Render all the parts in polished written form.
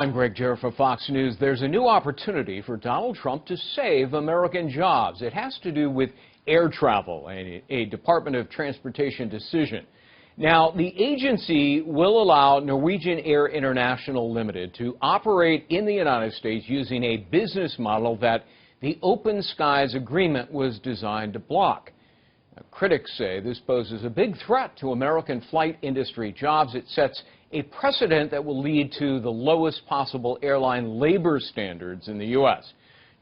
I'm Gregg Jarrett for Fox News. There's a new opportunity for Donald Trump to save American jobs. It has to do with air travel, a Department of Transportation decision. Now, the agency will allow Norwegian Air International Limited to operate in the United States using a business model that the Open Skies Agreement was designed to block. Now, critics say this poses a big threat to American flight industry jobs. It sets a precedent that will lead to the lowest possible airline labor standards in the U.S.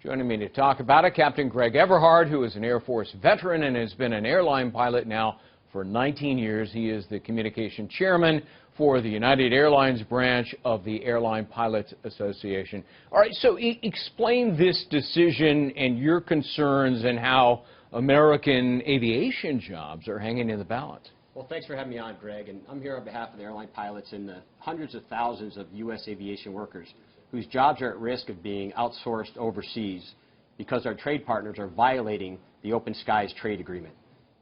Joining me to talk about it, Captain Greg Everhard, who is an Air Force veteran and has been an airline pilot now for 19 years. He is the communication chairman for the United Airlines branch of the Airline Pilots Association. All right, so explain this decision and your concerns and how American aviation jobs are hanging in the balance. Well, thanks for having me on, Greg. And I'm here on behalf of the airline pilots and the hundreds of thousands of U.S. aviation workers whose jobs are at risk of being outsourced overseas because our trade partners are violating the Open Skies trade agreement.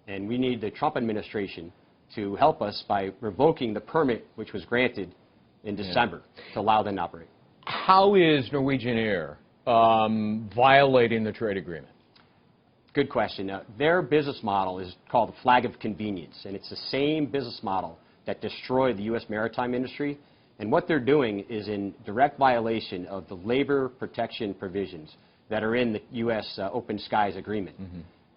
And we need the Trump administration to help us by revoking the permit which was granted in December to allow them to operate. How is Norwegian Air violating the trade agreement? Good question. Their business model is called the flag of convenience, and it's the same business model that destroyed the U.S. maritime industry. And what they're doing is in direct violation of the labor protection provisions that are in the U.S. Open Skies Agreement.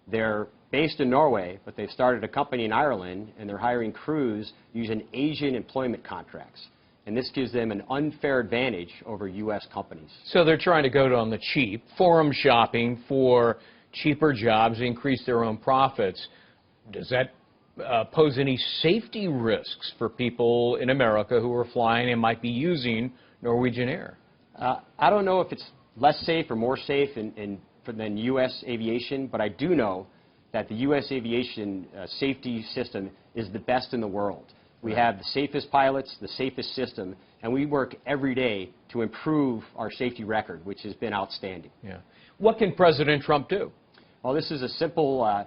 They're based in Norway, but they've started a company in Ireland, and they're hiring crews using Asian employment contracts. And this gives them an unfair advantage over U.S. companies. So they're trying to go on the cheap, forum shopping for cheaper jobs, increase their own profits. Does that pose any safety risks for people in America who are flying and might be using Norwegian Air? I don't know if it's less safe or more safe than U.S. aviation, but I do know that the U.S. aviation safety system is the best in the world. We have the safest pilots, the safest system, and we work every day to improve our safety record, which has been outstanding. Yeah. What can President Trump do? Well, this is a simple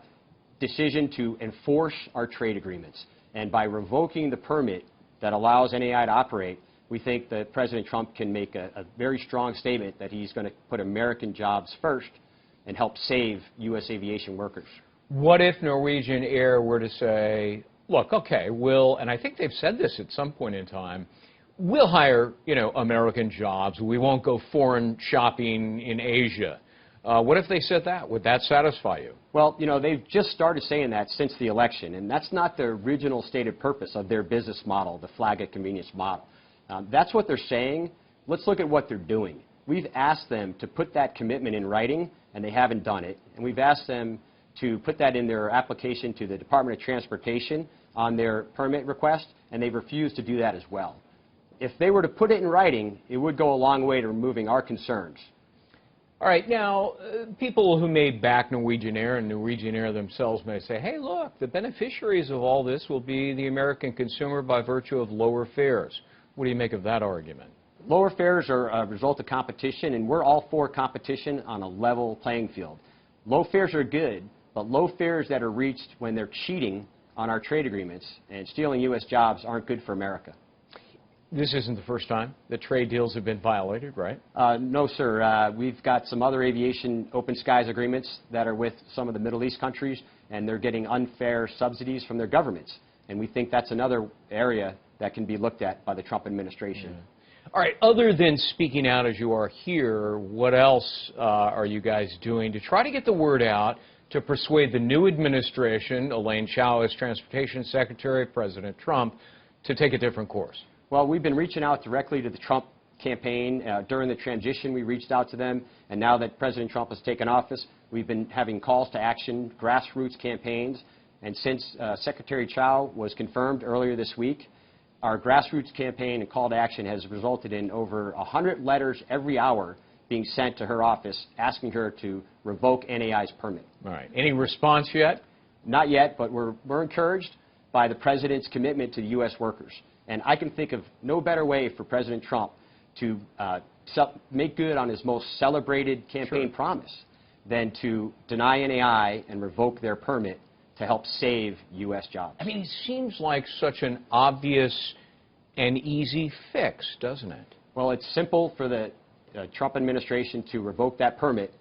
decision to enforce our trade agreements. And by revoking the permit that allows NAI to operate, we think that President Trump can make a very strong statement that he's going to put American jobs first and help save U.S. aviation workers. What if Norwegian Air were to say, look, okay, and I think they've said this at some point in time, we'll hire, American jobs. We won't go foreign shopping in Asia. What if they said that? Would that satisfy you? Well, they've just started saying that since the election, and that's not the original stated purpose of their business model, the flag of convenience model. That's what they're saying. Let's look at what they're doing. We've asked them to put that commitment in writing, and they haven't done it. And we've asked them to put that in their application to the Department of Transportation on their permit request, and they've refused to do that as well. If they were to put it in writing, it would go a long way to removing our concerns. All right, now, people who may back Norwegian Air and Norwegian Air themselves may say, hey, look, the beneficiaries of all this will be the American consumer by virtue of lower fares. What do you make of that argument? Lower fares are a result of competition, and we're all for competition on a level playing field. Low fares are good, but low fares that are reached when they're cheating on our trade agreements and stealing U.S. jobs aren't good for America. This isn't the first time that trade deals have been violated, right? No, sir. We've got some other aviation open skies agreements that are with some of the Middle East countries, and they're getting unfair subsidies from their governments. And we think that's another area that can be looked at by the Trump administration. Yeah. All right. Other than speaking out as you are here, what else are you guys doing to try to get the word out to persuade the new administration, Elaine Chao as Transportation Secretary, President Trump, to take a different course? Well, we've been reaching out directly to the Trump campaign. During the transition, we reached out to them. And now that President Trump has taken office, we've been having calls to action, grassroots campaigns. And since Secretary Chao was confirmed earlier this week, our grassroots campaign and call to action has resulted in over 100 letters every hour being sent to her office asking her to revoke NAI's permit. All right. Any response yet? Not yet, but we're encouraged by the President's commitment to the U.S. workers. And I can think of no better way for President Trump to make good on his most celebrated campaign promise than to deny NAI and revoke their permit to help save U.S. jobs. I mean, it seems like such an obvious and easy fix, doesn't it? Well, it's simple for the Trump administration to revoke that permit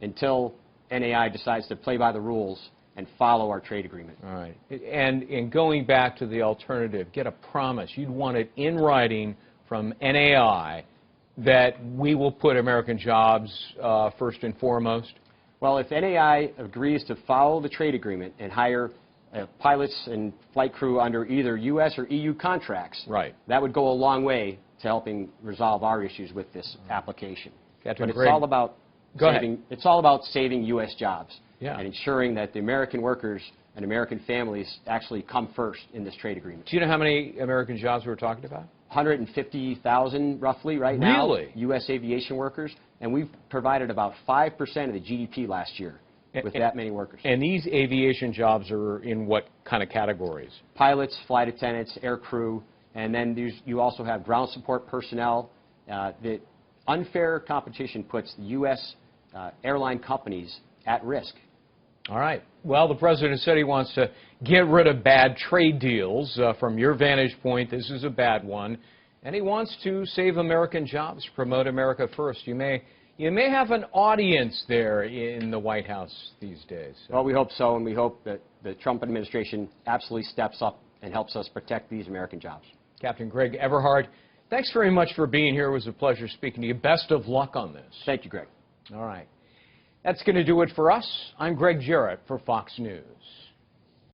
until NAI decides to play by the rules and follow our trade agreement. All right. And in going back to the alternative, get a promise. You'd want it in writing from NAI that we will put American jobs first and foremost? Well, if NAI agrees to follow the trade agreement and hire pilots and flight crew under either U.S. or EU contracts, right, that would go a long way to helping resolve our issues with this application. Captain But Greg, it's all about saving U.S. jobs, yeah, and ensuring that the American workers and American families actually come first in this trade agreement. Do you know how many American jobs we're talking about? 150,000 roughly right now, really? U.S. aviation workers, and we've provided about 5% of the GDP last year with that many workers. And these aviation jobs are in what kind of categories? Pilots, flight attendants, air crew, and then you also have ground support personnel. The unfair competition puts the U.S. Airline companies at risk. All right. Well, the president said he wants to get rid of bad trade deals. From your vantage point, this is a bad one. And he wants to save American jobs, promote America first. You may have an audience there in the White House these days. Well, we hope so, and we hope that the Trump administration absolutely steps up and helps us protect these American jobs. Captain Greg Everhard, thanks very much for being here. It was a pleasure speaking to you. Best of luck on this. Thank you, Greg. All right. That's going to do it for us. I'm Gregg Jarrett for Fox News.